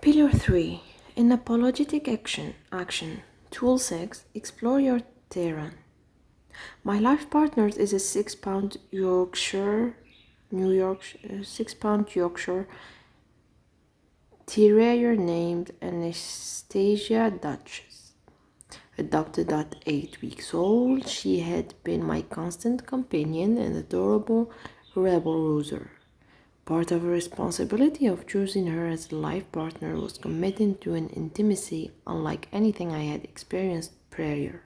Pillar 3. In apologetic action. Tool 6. Explore your terrain. My life partner is a 6-pound New York, 6-pound Yorkshire Terrier named Anastasia Duchess. Adopted at 8 weeks old, she had been my constant companion and adorable rebel rouser. Part of the responsibility of choosing her as a life partner was committing to an intimacy unlike anything I had experienced prior.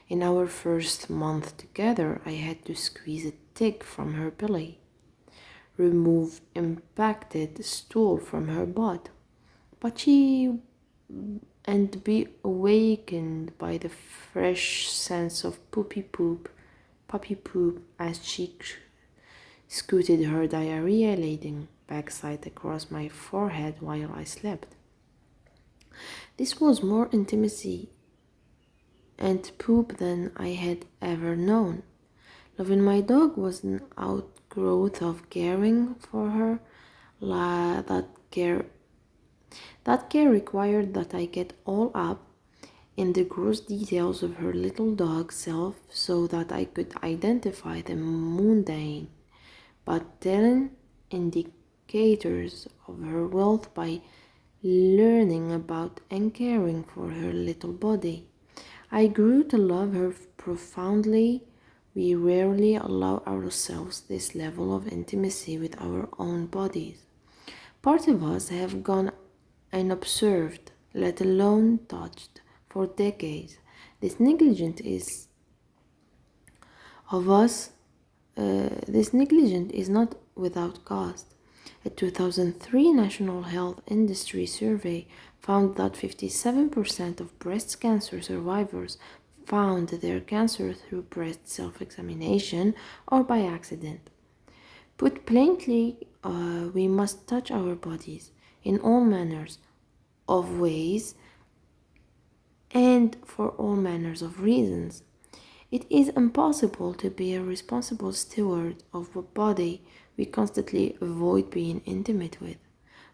In our first month together, I had to squeeze a tick from her belly, remove impacted stool from her butt, and be awakened by the fresh sense of puppy poop as she scooted her diarrhea-laden backside across my forehead while I slept. This was more intimacy and poop than I had ever known. Loving my dog was an outgrowth of caring for her. That care required that I get all up in the gross details of her little dog self so that I could identify the mundane but telling indicators of her wealth by learning about and caring for her little body. I grew to love her profoundly. We rarely allow ourselves this level of intimacy with our own bodies. Part of us have gone unobserved, let alone touched, for decades. This negligence is of us this negligence is not without cost. A 2003 National Health Industry survey found that 57% of breast cancer survivors found their cancer through breast self-examination or by accident. Put plainly, we must touch our bodies in all manners of ways and for all manners of reasons. It is impossible to be a responsible steward of a body we constantly avoid being intimate with.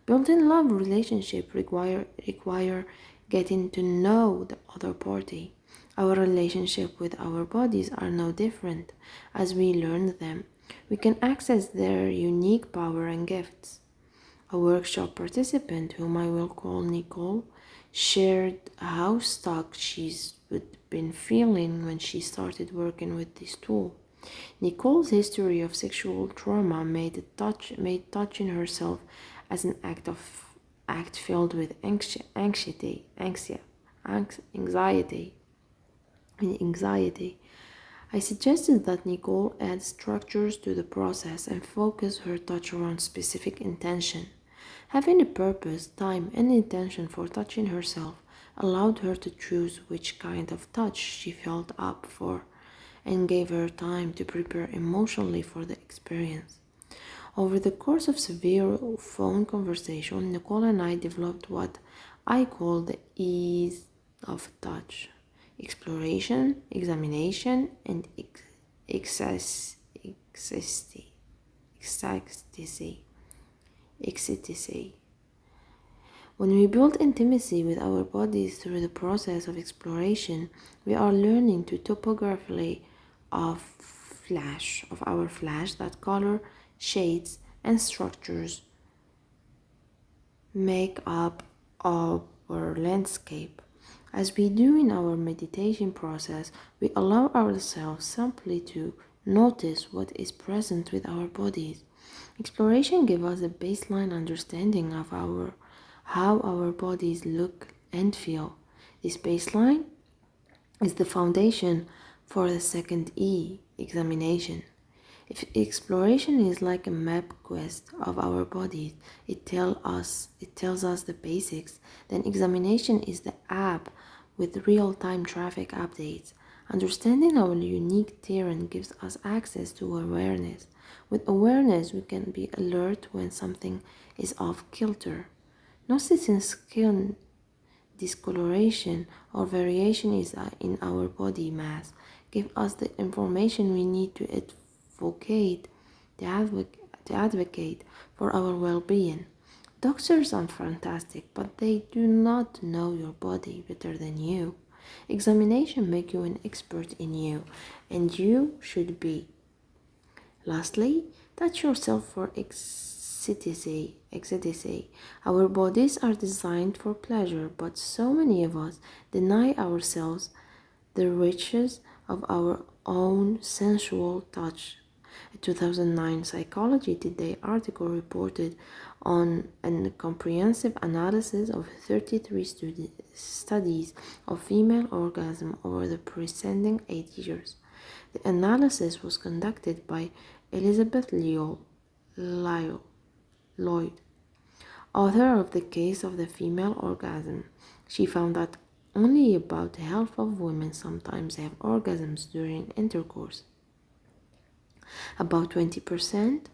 Built-in love relationships require getting to know the other party. Our relationship with our bodies are no different. As we learn them, we can access their unique power and gifts. A workshop participant, whom I will call Nicole, shared how stuck she's been feeling when she started working with this tool. Nicole's history of sexual trauma made touching herself as an act filled with anxiety, anxiety. I suggested that Nicole add structures to the process and focus her touch around specific intention. Having a purpose, time, and intention for touching herself allowed her to choose which kind of touch she felt up for and gave her time to prepare emotionally for the experience. Over the course of several phone conversations, Nicole and I developed what I call the ease of touch: exploration, examination, and ecstasy. Ecstasy. When we build intimacy with our bodies through the process of exploration, we are learning to topographically of our flesh that color, shades, and structures make up our landscape. As we do in our meditation process, we allow ourselves simply to notice what is present with our bodies. Exploration gives us a baseline understanding of how our bodies look and feel. This baseline is the foundation for the second E, examination. If exploration is like a map quest of our bodies, it tells us the basics. Then examination is the app with real-time traffic updates. Understanding our unique terrain gives us access to awareness. With awareness, we can be alert when something is off kilter. Noticing skin discoloration or variation is in our body mass give us the information we need to advocate for our well-being. Doctors are fantastic, but they do not know your body better than you. Examination make you an expert in you, and you should be. Lastly, touch yourself for ecstasy. Our bodies are designed for pleasure, but so many of us deny ourselves the riches of our own sensual touch. A 2009 Psychology Today article reported on a comprehensive analysis of 33 studies of female orgasm over the preceding 8 years. The analysis was conducted by Elizabeth Lyle, Lloyd, author of The Case of the Female Orgasm. She found that only about half of women sometimes have orgasms during intercourse. About 20%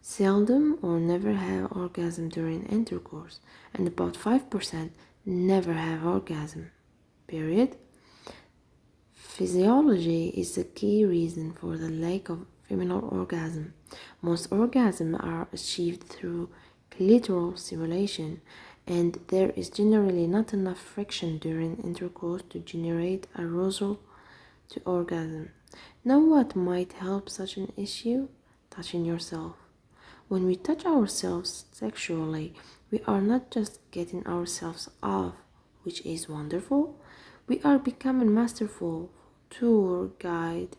seldom or never have orgasm during intercourse, and about 5% never have orgasm. Period. Physiology is the key reason for the lack of female orgasm. Most orgasms are achieved through clitoral stimulation, and there is generally not enough friction during intercourse to generate arousal to orgasm. Know what might help such an issue? Touching yourself. When we touch ourselves sexually, we are not just getting ourselves off, which is wonderful, we are becoming masterful tour guide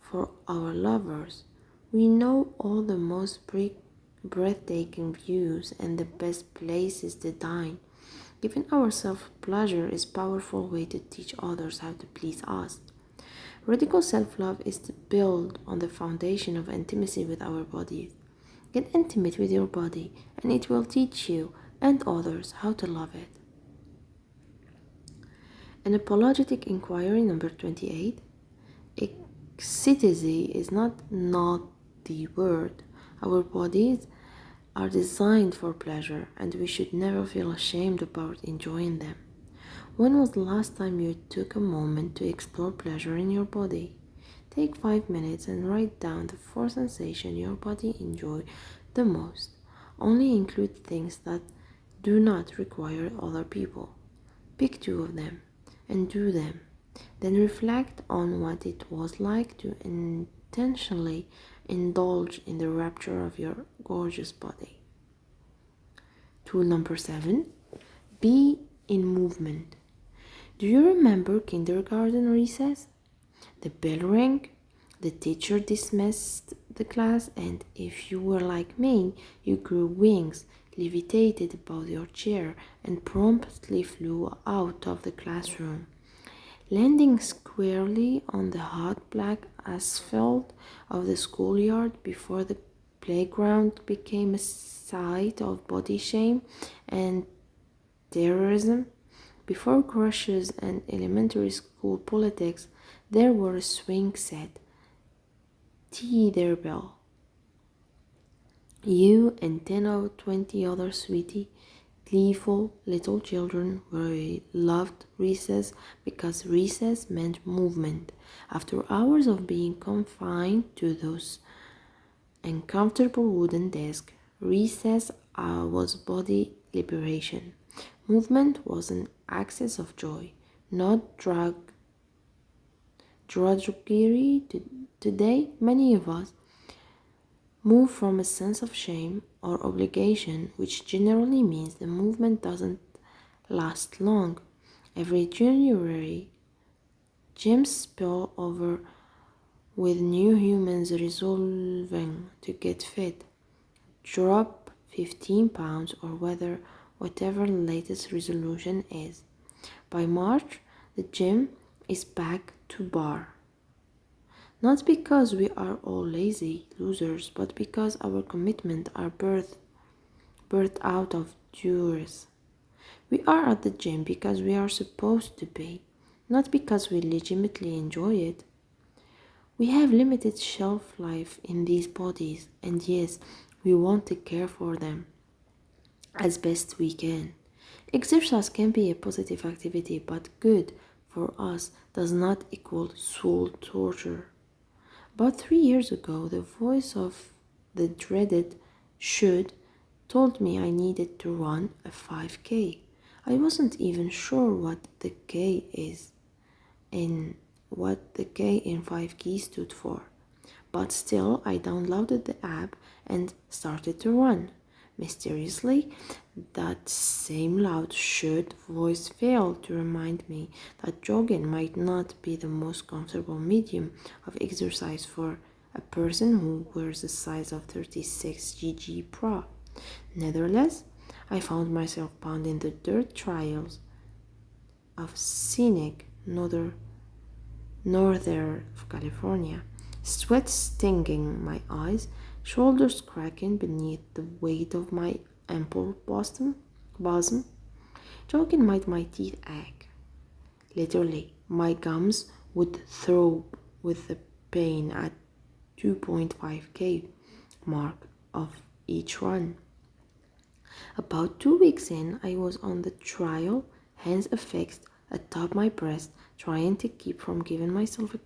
for our lovers. We know all the most breathtaking views and the best places to dine. Giving ourselves pleasure is a powerful way to teach others how to please us. Radical self-love is to build on the foundation of intimacy with our bodies. Get intimate with your body, and it will teach you and others how to love it. An apologetic inquiry number 28. Ecstasy is not the word. Our bodies are designed for pleasure, and we should never feel ashamed about enjoying them. When was the last time you took a moment to explore pleasure in your body? Take 5 minutes and write down the 4 sensations your body enjoys the most. Only include things that do not require other people. Pick 2 of them and do them. Then reflect on what it was like to intentionally indulge in the rapture of your gorgeous body. Tool number 7. Be in movement. Do you remember kindergarten recess? The bell rang, the teacher dismissed the class, and if you were like me, you grew wings, levitated above your chair, and promptly flew out of the classroom, landing squarely on the hot black asphalt of the schoolyard before the playground became a site of body shame and terrorism. Before crushes and elementary school politics, there were a swing set, tether bell. You and 10 or 20 other sweetie, gleeful little children loved recess because recess meant movement. After hours of being confined to those uncomfortable wooden desks, recess was body liberation. Movement was an access of joy, not drudgery. Today, many of us move from a sense of shame or obligation, which generally means the movement doesn't last long. Every January, gyms spill over with new humans resolving to get fit, drop 15 pounds, or whatever the latest resolution is. By March, the gym is back to bar. Not because we are all lazy losers, but because our commitments are birthed out of duress. We are at the gym because we are supposed to be, not because we legitimately enjoy it. We have limited shelf life in these bodies, and yes, we want to care for them as best we can. Exercise can be a positive activity, but good for us does not equal soul torture. About 3 years ago, the voice of the dreaded should told me I needed to run a 5K. I wasn't even sure what the K is in what the K in 5K stood for. But still, I downloaded the app and started to run. Mysteriously, that same loud should voice failed to remind me that jogging might not be the most comfortable medium of exercise for a person who wears a size of 36 GG Pro. Nevertheless, I found myself pounding the dirt trails of scenic northern California, sweat stinging my eyes, shoulders cracking beneath the weight of my ample bosom. Jogging made my teeth ache. Literally, my gums would throb with the pain at 2.5K mark of each run. About 2 weeks in, I was on the trail, hands affixed atop my breast, trying to keep from giving myself a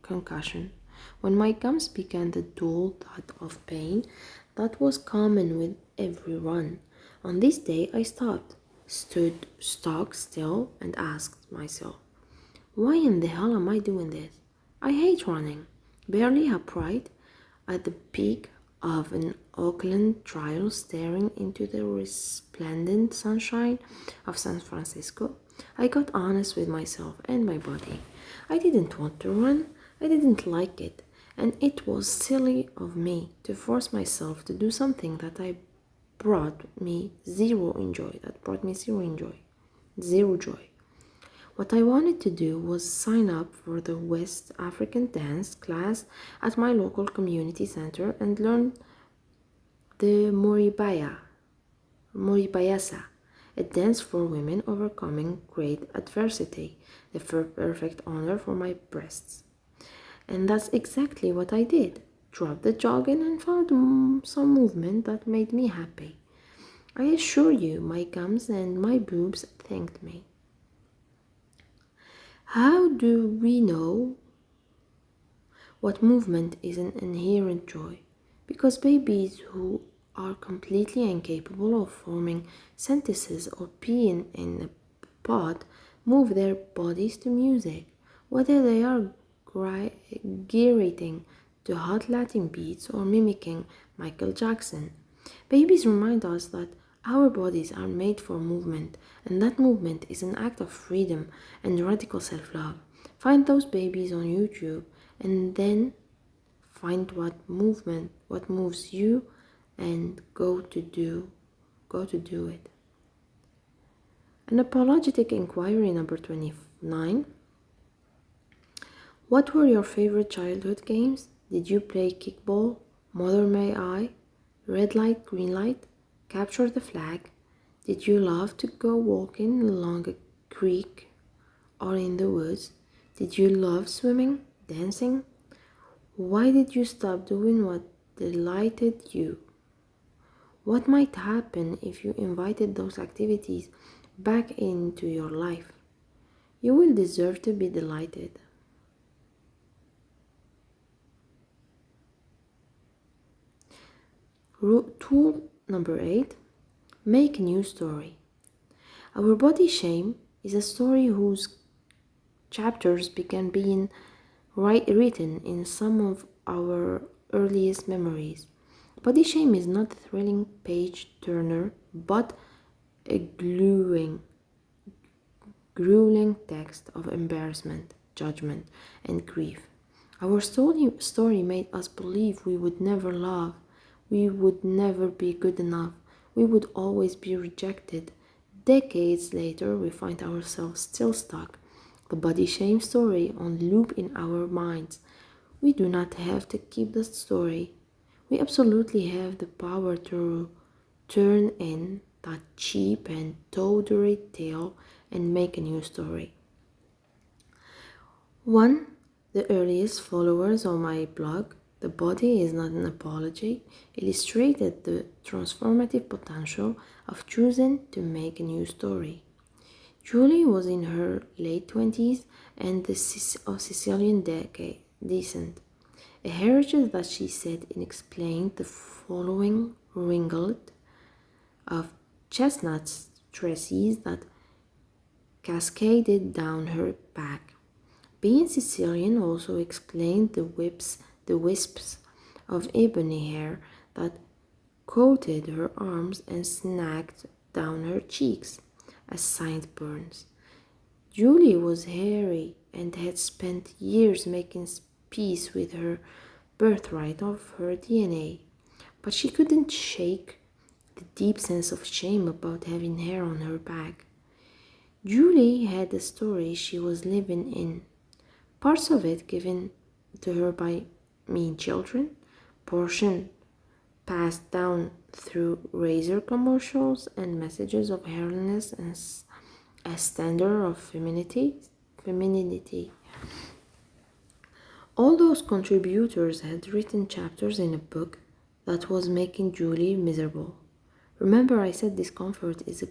concussion. When my gums began the dull thud of pain that was common with every run. On this day, I stopped, stood stock still, and asked myself, why in the hell am I doing this? I hate running. Barely upright at the peak of an Oakland trail, staring into the resplendent sunshine of San Francisco, I got honest with myself and my body. I didn't want to run. I didn't like it. And it was silly of me to force myself to do something that brought me zero enjoy. Zero joy. What I wanted to do was sign up for the West African dance class at my local community center and learn the Moribayasa, a dance for women overcoming great adversity, the perfect honor for my breasts. And that's exactly what I did. Dropped the jogging and found some movement that made me happy. I assure you, my gums and my boobs thanked me. How do we know what movement is an inherent joy? Because babies who are completely incapable of forming sentences or peeing in a pot move their bodies to music, whether they are gyrating to hot Latin beats or mimicking Michael Jackson. Babies remind us that our bodies are made for movement, and that movement is an act of freedom and radical self-love. Find those babies on YouTube and then find what moves you and go to do it. An apologetic inquiry number 29. What were your favorite childhood games? Did you play kickball, Mother May I, red light, green light, capture the flag? Did you love to go walking along a creek or in the woods? Did you love swimming, dancing? Why did you stop doing what delighted you? What might happen if you invited those activities back into your life? You will deserve to be delighted. Tool number 8. Make a new story. Our body shame is a story whose chapters began being written in some of our earliest memories. Body shame is not a thrilling page turner, but a grueling text of embarrassment, judgment, and grief. Our story made us believe we would never love, we would never be good enough, we would always be rejected. Decades later, we find ourselves still stuck. The body shame story on loop in our minds. We do not have to keep the story. We absolutely have the power to turn in that cheap and tawdry tale and make a new story. One, the earliest followers on my blog, The Body is Not an Apology, illustrated the transformative potential of choosing to make a new story. Julie was in her late 20s and of Sicilian descent, a heritage that she said explained the following wrinkled of chestnut tresses that cascaded down her back. Being Sicilian also explained the wisps of ebony hair that coated her arms and snagged down her cheeks as sideburns. Julie was hairy and had spent years making peace with her birthright of her DNA, but she couldn't shake the deep sense of shame about having hair on her back. Julie had a story she was living in, parts of it given to her by mean children, portion passed down through razor commercials and messages of hairiness as a standard of femininity. All those contributors had written chapters in a book that was making Julie miserable. Remember, I said discomfort is a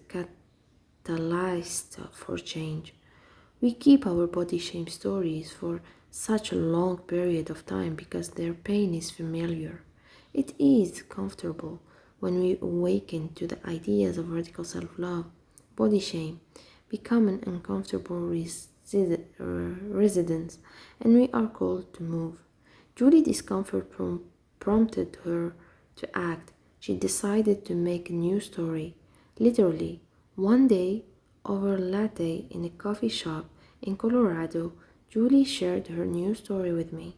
catalyst for change. We keep our body shame stories for such a long period of time because their pain is familiar. It is comfortable when we awaken to the ideas of radical self-love. Body shame become an uncomfortable residence, and we are called to move. Julie's discomfort prompted her to act. She decided to make a new story. Literally, one day, over latte in a coffee shop in Colorado, Julie shared her new story with me.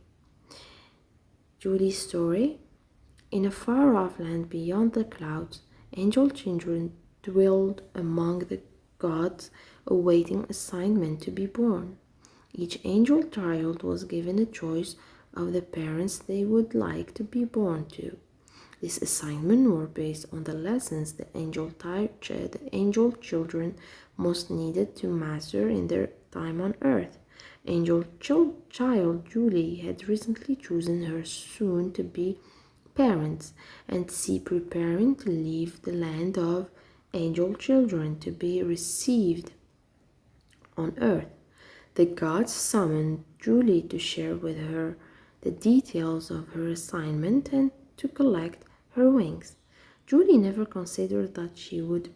Julie's story? In a far-off land beyond the clouds, angel children dwelled among the gods awaiting assignment to be born. Each angel child was given a choice of the parents they would like to be born to. This assignment were based on the lessons the angel children most needed to master in their time on earth. Angel child Julie had recently chosen her soon-to-be parents, and she preparing to leave the land of angel children to be received on earth. The gods summoned Julie to share with her the details of her assignment and to collect her wings. Julie never considered that she would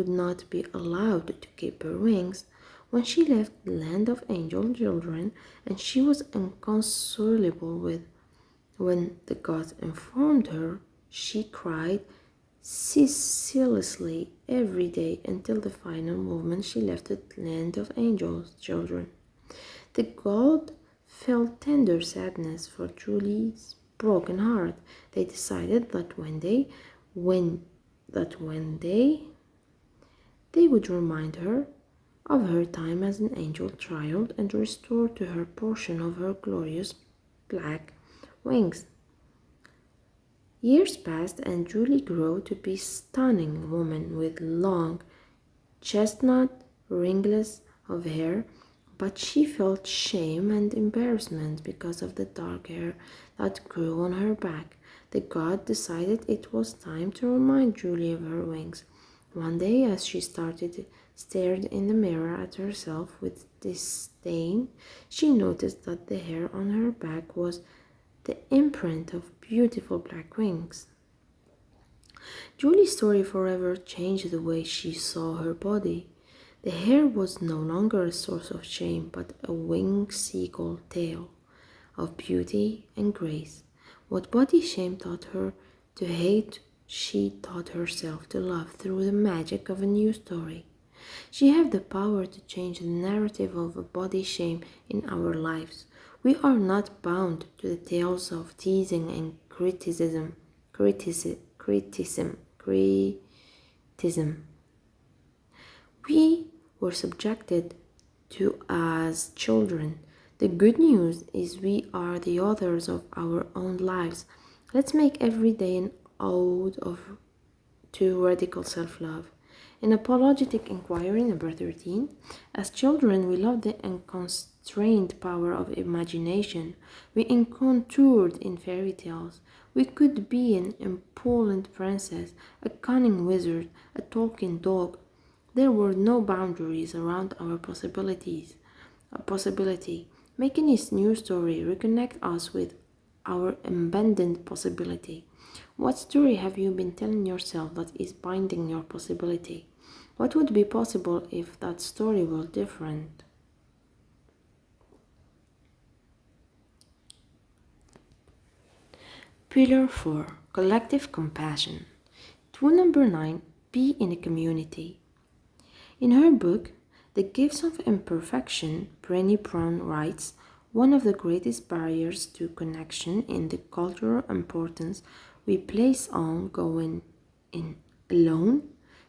not be allowed to keep her wings when she left the land of angel children, and she was inconsolable when the gods informed her. She cried ceaselessly every day until the final moment she left the land of angels children. The god felt tender sadness for Julie's broken heart. They decided that one day they would remind her of her time as an angel child and restore to her portion of her glorious black wings. Years passed and Julie grew to be a stunning woman with long, chestnut ringlets of hair, but she felt shame and embarrassment because of the dark hair that grew on her back. The god decided it was time to remind Julie of her wings. One day, as she stared in the mirror at herself with disdain, she noticed that the hair on her back was the imprint of beautiful black wings. Julie's story forever changed the way she saw her body. The hair was no longer a source of shame, but a winged seagull tale of beauty and grace. What body shame taught her to hate, she taught herself to love through the magic of a new story. She has the power to change the narrative of a body shame in our lives. We are not bound to the tales of teasing and criticism. We were subjected to as children. The good news is we are the authors of our own lives. Let's make every day an ode to radical self-love. In Apologetic Inquiry number 13, as children we loved the unconstrained power of imagination. We encountered in fairy tales. We could be an impudent princess, a cunning wizard, a talking dog. There were no boundaries around our possibilities. A possibility, making this new story reconnect us with our abundant possibility. What story have you been telling yourself that is binding your possibility? What would be possible if that story were different? Pillar 4, Collective Compassion. Tool number 9, Be in a Community. In her book, The Gifts of Imperfection, Brené Brown writes, one of the greatest barriers to connection in the cultural importance we place on going in alone.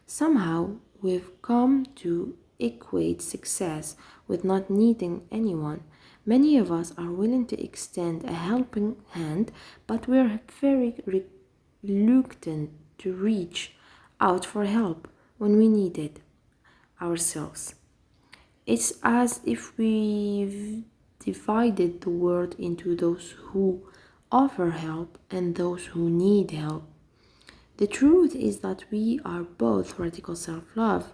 Somehow, we've come to equate success with not needing anyone. Many of us are willing to extend a helping hand, but we're very reluctant to reach out for help when we need it ourselves. It's as if we've divided the world into those who offer help and those who need help. The truth is that we are both. Radical self-love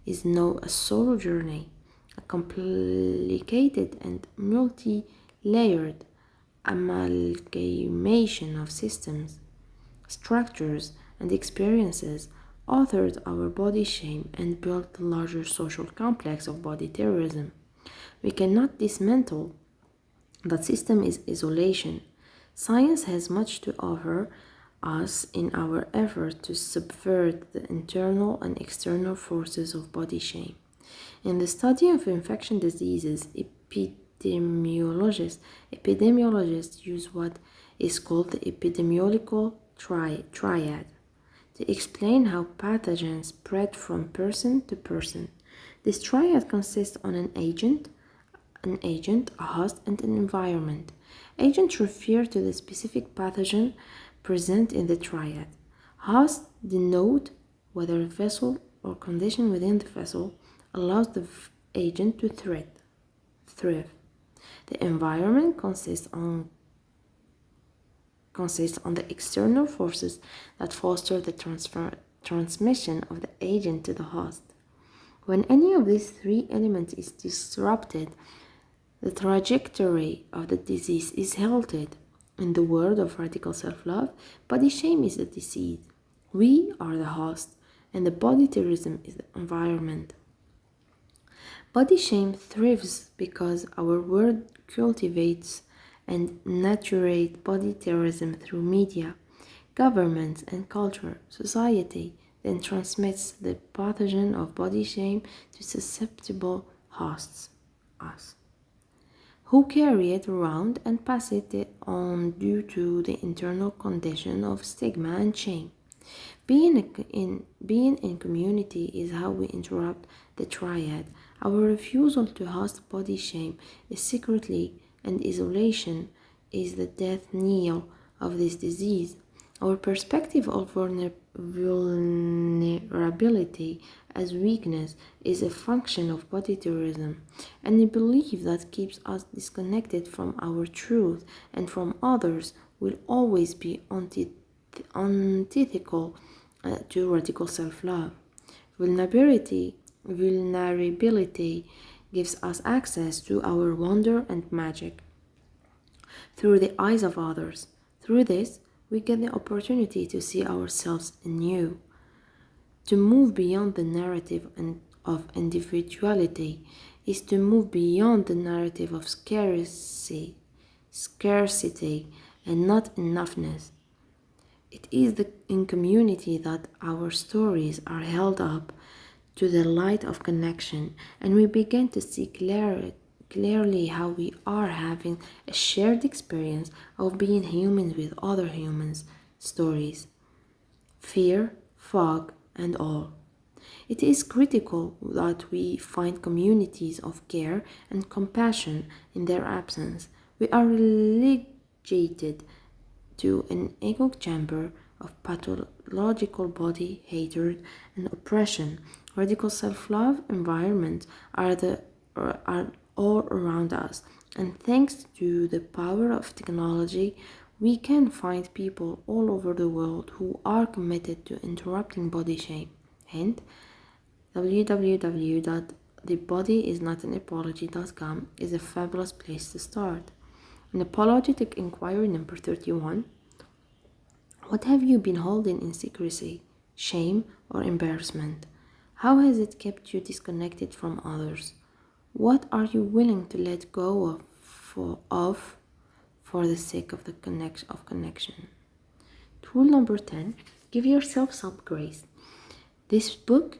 is no a solo journey, a complicated and multi-layered amalgamation of systems, structures, and experiences authored our body shame and built the larger social complex of body terrorism. We cannot dismantle that system is isolation. Science has much to offer us in our effort to subvert the internal and external forces of body shame. In the study of infection diseases, epidemiologists use what is called the epidemiological triad to explain how pathogens spread from person to person. This triad consists on an agent, a host, and an environment. Agents refer to the specific pathogen present in the triad. Hosts denote whether a vessel or condition within the vessel allows the agent to thrive. The environment consists on the external forces that foster the transmission of the agent to the host. When any of these three elements is disrupted, the trajectory of the disease is halted. In the word of radical self-love, body shame is the disease. We are the host, and the body terrorism is the environment. Body shame thrives because our world cultivates and naturate body terrorism through media, governments, and culture. Society then transmits the pathogen of body shame to susceptible hosts, us, who carry it around and pass it on due to the internal condition of stigma and shame. Being in community is how we interrupt the triad. Our refusal to host body shame is secretly and isolation is the death knell of this disease. Our perspective of vulnerability as weakness is a function of body terrorism, and a belief that keeps us disconnected from our truth and from others will always be antithetical to radical self-love. Vulnerability gives us access to our wonder and magic through the eyes of others. Through this, we get the opportunity to see ourselves anew, to move beyond the narrative of individuality is to move beyond the narrative of scarcity and not enoughness. It is in community that our stories are held up to the light of connection, and we begin to see clearly how we are having a shared experience of being humans with other humans' stories, fear, fog, and all. It is critical that we find communities of care and compassion in their absence. We are relegated to an echo chamber of pathological body hatred and oppression. Radical self-love environments are all around us, and thanks to the power of technology, we can find people all over the world who are committed to interrupting body shame. Hint: www.thebodyisnotanapology.com is a fabulous place to start. In Apologetic Inquiry number 31, What have you been holding in secrecy, shame, or embarrassment? How has it kept you disconnected from others? What are you willing to let go of for the sake of the connection? Tool number 10, give yourself some grace. This book,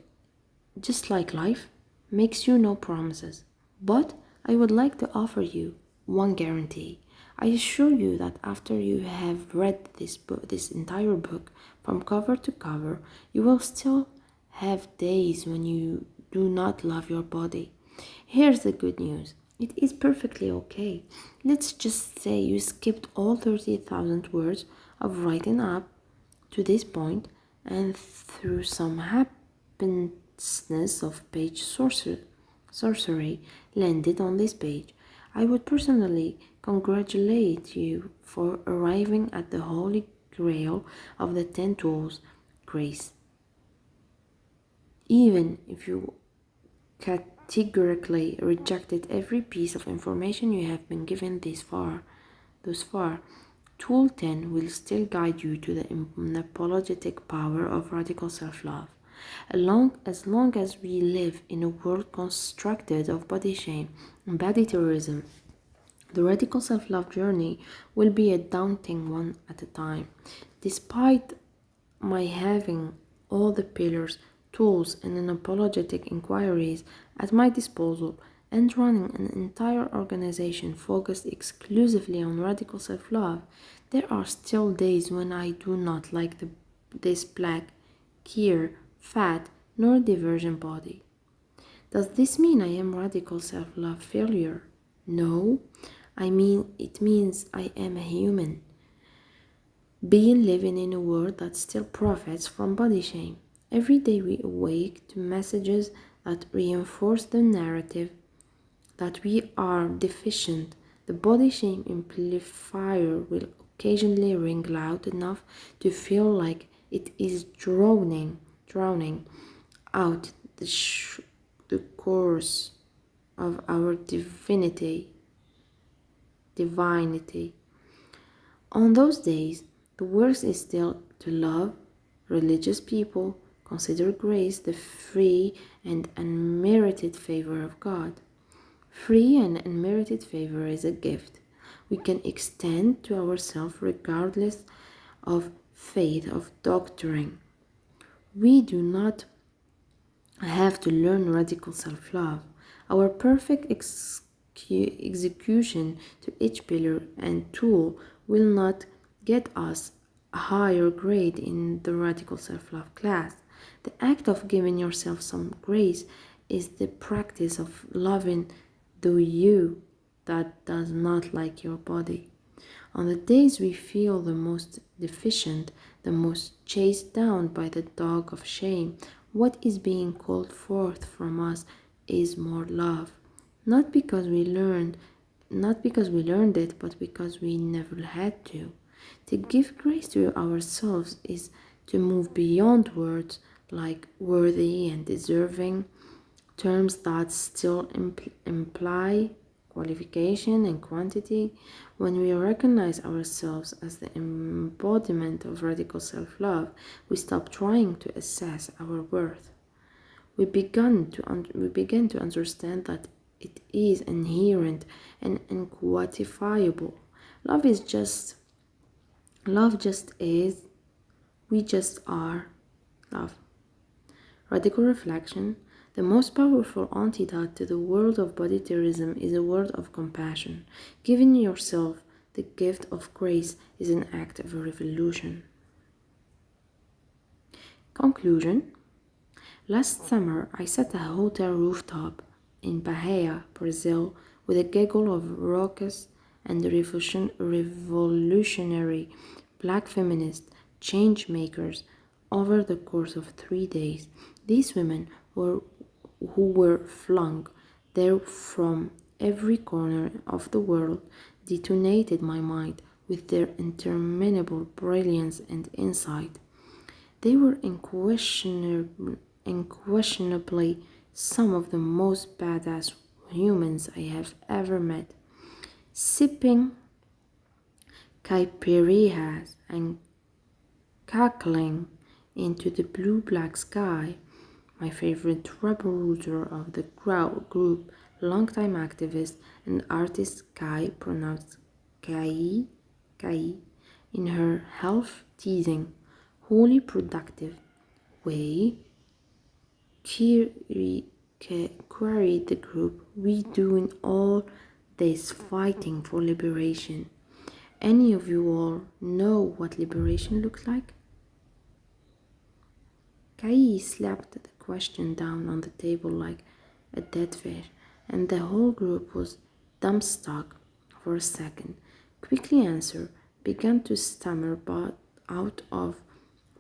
just like life, makes you no promises, but I would like to offer you one guarantee. I assure you that after you have read this entire book from cover to cover, you will still have days when you do not love your body. Here's the good news. It is perfectly okay. Let's just say you skipped all 30,000 words of writing up to this point, and through some happenstance of page sorcery landed on this page. I would personally congratulate you for arriving at the holy grail of the 10 tools, grace. Even if you categorically rejected every piece of information you have been given thus far, Tool 10 will still guide you to the unapologetic power of radical self-love. As long as we live in a world constructed of body shame and body terrorism, the radical self-love journey will be a daunting one at a time. Despite my having all the pillars, tools, and unapologetic inquiries at my disposal, and running an entire organization focused exclusively on radical self-love, there are still days when I do not like this black, queer, fat, nor divergent body. Does this mean I am radical self-love failure? No, it means I am a human being living in a world that still profits from body shame. Every day we awake to messages that reinforce the narrative that we are deficient. The body shame amplifier will occasionally ring loud enough to feel like it is drowning out the course of our divinity. On those days, the worst is still to love religious people, consider grace the free and unmerited favor of God. Free and unmerited favor is a gift we can extend to ourselves regardless of faith of doctrine. We do not have to learn radical self-love. Our perfect execution to each pillar and tool will not get us a higher grade in the radical self-love class. The act of giving yourself some grace is the practice of loving the you that does not like your body. On the days we feel the most deficient, the most chased down by the dog of shame, what is being called forth from us is more love. Not because we learned it, but because we never had to. To give grace to ourselves is to move beyond words like worthy and deserving, terms that still imply qualification and quantity. When we recognize ourselves as the embodiment of radical self-love, we stop trying to assess our worth. We begin to understand that it is inherent and unquantifiable. Love just is. We just are love. Radical reflection. The most powerful antidote to the world of body terrorism is a word of compassion. Giving yourself the gift of grace is an act of revolution. Conclusion. Last summer, I sat at a hotel rooftop in Bahia, Brazil, with a gaggle of raucous and revolutionary black feminist change makers over the course of 3 days. These women who were flung there from every corner of the world detonated my mind with their interminable brilliance and insight. They were unquestionably some of the most badass humans I have ever met. Sipping caipirinhas and cackling into the blue-black sky. My favorite router of the group, longtime activist and artist Kai, pronounced Kai, in her half-teasing, wholly productive way, queried the group, "We doing all this fighting for liberation? Any of you all know what liberation looks like?" Kai slapped the question down on the table like a dead fish, and the whole group was dumbstruck for a second. Quickly answered, began to stammer, but out of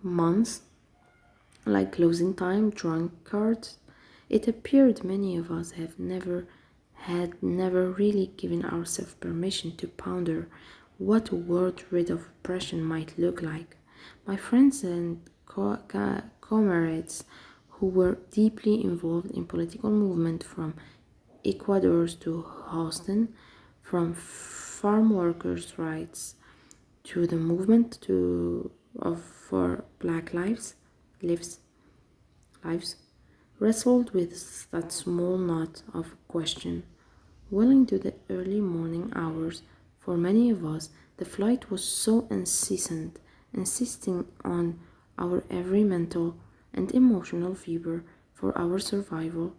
months, like closing time drunkards. It appeared many of us had never really given ourselves permission to ponder what a world rid of oppression might look like. My friends and comrades who were deeply involved in political movement from Ecuador to Houston, from farm workers' rights to the movement for Black lives, wrestled with that small knot of question. Well into the early morning hours, for many of us, the flight was so incessant, insisting on our every mental and emotional fiber for our survival,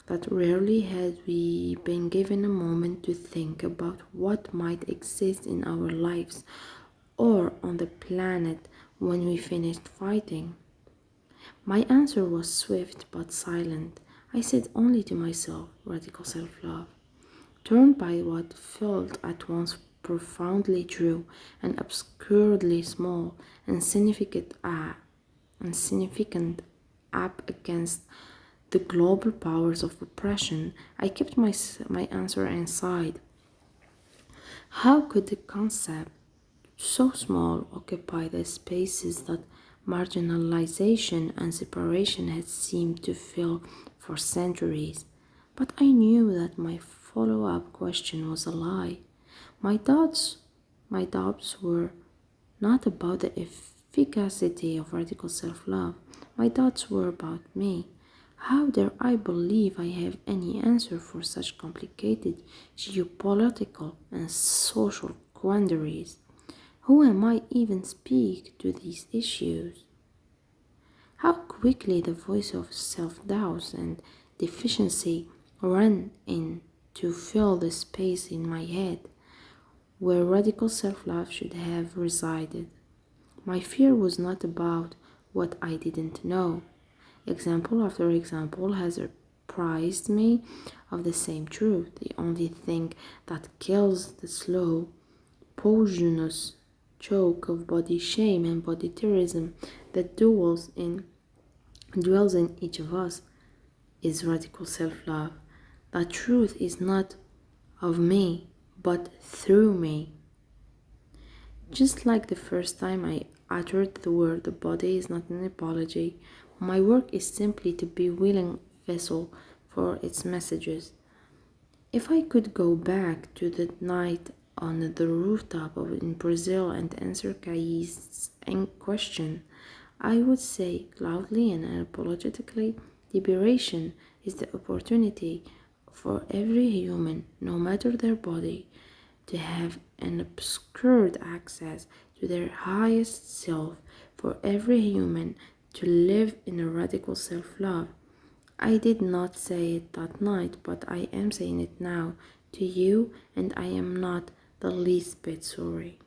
that rarely had we been given a moment to think about what might exist in our lives or on the planet when we finished fighting. My answer was swift but silent. I said only to myself, radical self-love, turned by what felt at once profoundly true and obscurely small and significant up against the global powers of oppression. I kept my answer inside. How could the concept so small occupy the spaces that marginalization and separation had seemed to fill for centuries? But I knew that my follow-up question was a lie. My doubts, my doubts were not about the efficacy of radical self-love. My doubts were about me. How dare I believe I have any answer for such complicated geopolitical and social quandaries? Who am I even speak to these issues? How quickly the voice of self-doubt and deficiency ran in to fill the space in my head where radical self-love should have resided. My fear was not about what I didn't know. Example after example has apprised me of the same truth. The only thing that kills the slow, poisonous choke of body shame and body terrorism that dwells in each of us is radical self-love. That truth is not of me, but through me. Just like the first time I uttered the word, the body is not an apology. My work is simply to be willing vessel for its messages. If I could go back to the night on the rooftop in Brazil and answer Kai's question, I would say loudly and unapologetically, liberation is the opportunity for every human, no matter their body, to have unobscured access to their highest self, for every human to live in a radical self-love. I did not say it that night, but I am saying it now to you, and I am not the least bit sorry.